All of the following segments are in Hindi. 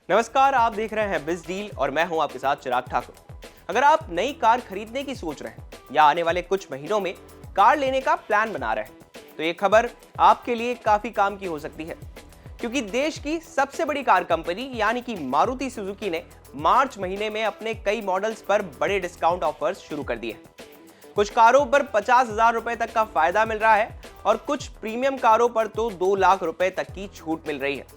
नमस्कार, आप देख रहे हैं बिज डील और मैं हूं आपके साथ चिराग ठाकुर। अगर आप नई कार खरीदने की सोच रहे हैं या आने वाले कुछ महीनों में कार लेने का प्लान बना रहे हैं तो ये खबर आपके लिए काफी काम की हो सकती है, क्योंकि देश की सबसे बड़ी कार कंपनी यानी कि मारुति सुजुकी ने मार्च महीने में अपने कई मॉडल्स पर बड़े डिस्काउंट ऑफर्स शुरू कर दिए। कुछ कारों पर 50,000 रुपए तक का फायदा मिल रहा है और कुछ प्रीमियम कारों पर तो 2 लाख रुपए तक की छूट मिल रही है।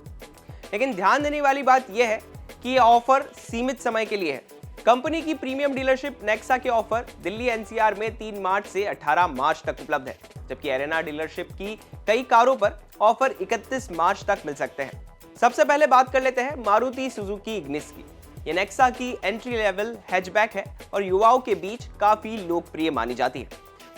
लेकिन ध्यान देने वाली बात यह है कि यह ऑफर सीमित समय के लिए है। कंपनी की प्रीमियम डीलरशिप नेक्सा के ऑफर दिल्ली एनसीआर में 3 मार्च से 18 मार्च तक उपलब्ध है, जबकि एरेना डीलरशिप की कई कारों पर ऑफर 31 मार्च तक मिल सकते हैं। सबसे पहले बात कर लेते हैं मारुति सुजुकी इग्निस की। यह नेक्सा की एंट्री लेवल हैचबैक है और युवाओं के बीच काफी लोकप्रिय मानी जाती है।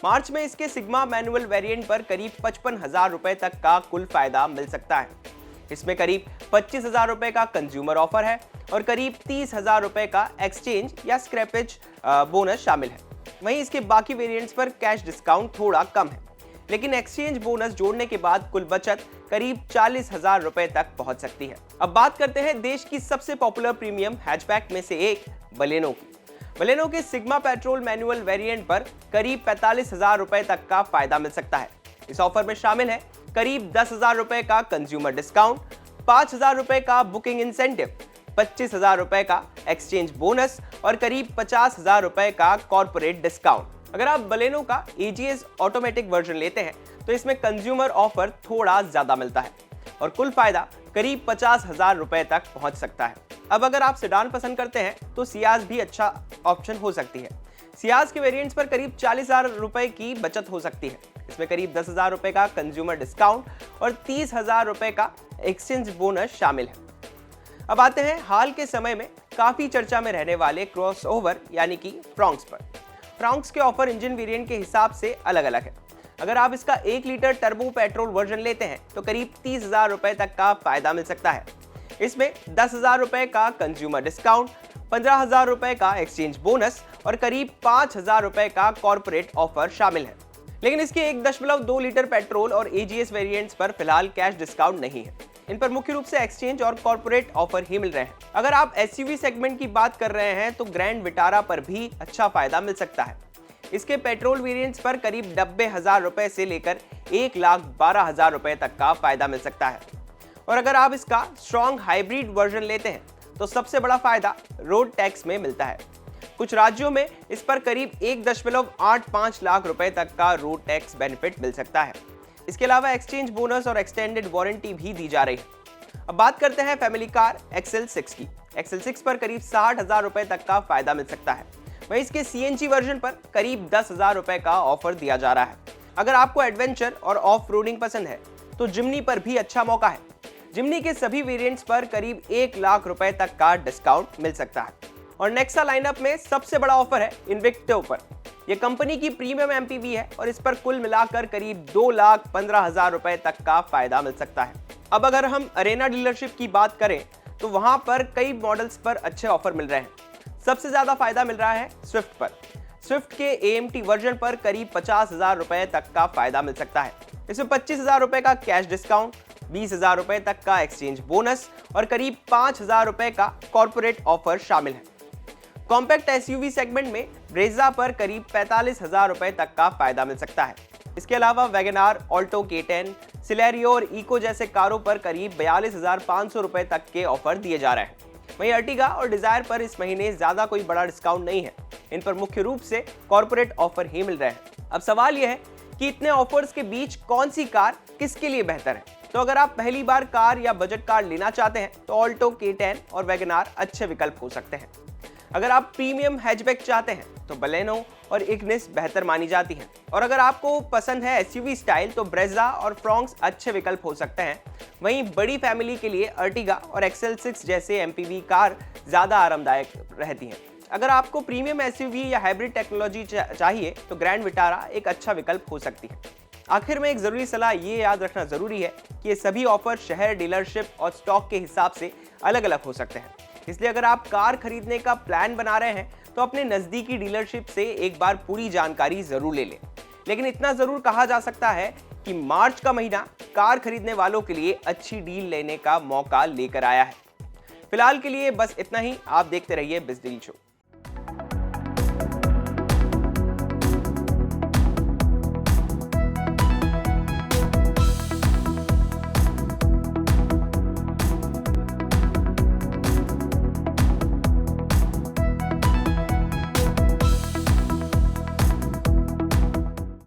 मार्च में इसके सिग्मा मैनुअल वेरिएंट पर करीब 55,000 रुपए तक का कुल फायदा मिल सकता है। इसमें करीब 25,000 रुपए का कंज्यूमर ऑफर है और करीब 30,000 रुपए का एक्सचेंज या स्क्रैपेज बोनस शामिल है। वहीं इसके बाकी वेरिएंट्स पर कैश डिस्काउंट थोड़ा कम है, लेकिन एक्सचेंज बोनस जोड़ने के बाद कुल बचत करीब 40,000 रुपए तक पहुंच सकती है। अब बात करते हैं देश की सबसे पॉपुलर प्रीमियम हैचबैक में से एक बलेनो की। बलेनो के सिग्मा पेट्रोल मैनुअल वेरिएंट पर करीब 45,000 रुपए तक का फायदा मिल सकता है। इस ऑफर में शामिल है करीब 10,000 रुपए का कंज्यूमर डिस्काउंट, 5,000 रुपए का बुकिंग इंसेंटिव, 25,000 रुपए का एक्सचेंज बोनस और करीब 50,000 रुपए का कॉर्पोरेट डिस्काउंट। अगर आप बलेनो का एजीएस ऑटोमेटिक वर्जन लेते हैं तो इसमें कंज्यूमर ऑफर थोड़ा ज्यादा मिलता है और कुल फायदा करीब 50,000 रुपए तक पहुंच सकता है। अब अगर आप सेडान पसंद करते हैं तो सियाज भी अच्छा ऑप्शन हो सकती है। सियाज के वेरिएंट्स पर करीब 40,000 रुपए की बचत हो सकती है। इसमें करीब 10,000 रुपए का कंज्यूमर डिस्काउंट और 30,000 रुपए का एक्सचेंज बोनस शामिल है। अब आते हैं हाल के समय में काफी चर्चा में रहने वाले क्रॉसओवर यानी कि फ्रॉन्क्स पर। फ्रॉन्क्स के ऑफर इंजन वेरिएंट के हिसाब से अलग अलग है। अगर आप इसका 1 लीटर टर्बो पेट्रोल वर्जन लेते हैं तो करीब 30,000 रुपए तक का फायदा मिल सकता है। इसमें 10,000 रुपए का कंज्यूमर डिस्काउंट, 15,000 रुपए का एक्सचेंज बोनस और करीब 5,000 रुपए का कॉर्पोरेट ऑफर शामिल है। लेकिन इसके 1.2 लीटर पेट्रोल और एजीएस वेरिएंट्स पर फिलहाल कैश डिस्काउंट नहीं है। इन पर मुख्य रूप से एक्सचेंज और कॉर्पोरेट ऑफर ही मिल रहे हैं। अगर आप एसयूवी सेगमेंट की बात कर रहे हैं तो ग्रैंड विटारा पर भी अच्छा फायदा मिल सकता है। इसके पेट्रोल वेरिएंट्स पर करीब 90,000 रुपए से लेकर 1,12,000 रुपए तक का फायदा मिल सकता है। और अगर आप इसका स्ट्रॉन्ग हाइब्रिड वर्जन लेते हैं तो सबसे बड़ा फायदा रोड टैक्स में मिलता है। कुछ राज्यों में इस पर करीब 1.85 लाख रुपए तक का रोड टैक्स बेनिफिट मिल सकता है। इसके अलावा एक्सचेंज बोनस और एक्सटेंडेड वारंटी भी दी जा रही है। अब बात करते हैं फैमिली कार XL6 की। XL6 पर करीब 60,000 रुपए तक का फायदा मिल सकता है। वहीं इसके सीएनजी वर्जन पर करीब 10,000 रुपए का ऑफर दिया जा रहा है। अगर आपको एडवेंचर और ऑफ रोडिंग पसंद है तो जिम्नी पर भी अच्छा मौका है। जिम्नी के सभी वेरिएंट्स पर करीब 1 लाख रुपए तक का डिस्काउंट मिल सकता है। और नेक्सा लाइनअप में सबसे बड़ा ऑफर है इन्विक्टो पर। यह कंपनी की प्रीमियम एमपीवी है और इस पर कुल मिलाकर करीब 2,15,000 रुपए तक का फायदा मिल सकता है। अब अगर हम अरेना डीलरशिप की बात करें तो वहां पर कई मॉडल्स पर अच्छे ऑफर मिल रहे हैं। सबसे ज्यादा फायदा मिल रहा है स्विफ्ट पर। स्विफ्ट के AMT वर्जन पर करीब 50,000 रुपए तक का फायदा मिल सकता है। इसमें 25,000 रुपए का कैश डिस्काउंट, 20,000 रुपए तक का एक्सचेंज बोनस और करीब 5,000 रुपए का कॉर्पोरेट ऑफर शामिल है। कॉम्पैक्ट एसयूवी सेगमेंट में ब्रेजा पर करीब 45,000 रुपए तक का फायदा मिल सकता है। इसके अलावा वैगनार, ऑल्टो K10, सिलेरियो और इको जैसे कारों पर करीब 42,500 रुपए तक के ऑफर दिए जा रहे हैं। वहीं अर्टिगा और डिजायर पर इस महीने ज्यादा कोई बड़ा डिस्काउंट नहीं है। इन पर मुख्य रूप से कॉर्पोरेट ऑफर ही मिल रहे हैं। अब सवाल यह है कि इतने ऑफर्स के बीच कौन सी कार किसके लिए बेहतर है। तो अगर आप पहली बार कार या बजट कार लेना चाहते हैं तो ऑल्टो K10 और वैगनार अच्छे विकल्प हो सकते हैं। अगर आप प्रीमियम हैचबैक चाहते हैं तो बलेनो और इग्निस बेहतर मानी जाती है। और अगर आपको पसंद है एसयूवी स्टाइल तो ब्रेजा और फ्रॉन्क्स अच्छे विकल्प हो सकते हैं। वहीं बड़ी फैमिली के लिए अर्टिगा और XL6 जैसे एमपीवी कार ज्यादा आरामदायक रहती हैं। अगर आपको प्रीमियम एसयूवी या हाइब्रिड टेक्नोलॉजी चाहिए तो ग्रैंड विटारा एक अच्छा विकल्प हो सकती है। आखिर में एक जरूरी सलाह ये याद रखना जरूरी है कि ये सभी ऑफर शहर, डीलरशिप और स्टॉक के हिसाब से अलग अलग हो सकते हैं। इसलिए अगर आप कार खरीदने का प्लान बना रहे हैं तो अपने नजदीकी डीलरशिप से एक बार पूरी जानकारी जरूर ले लें। लेकिन इतना जरूर कहा जा सकता है कि मार्च का महीना कार खरीदने वालों के लिए अच्छी डील लेने का मौका लेकर आया है। फिलहाल के लिए बस इतना ही। आप देखते रहिए बिजडील शो।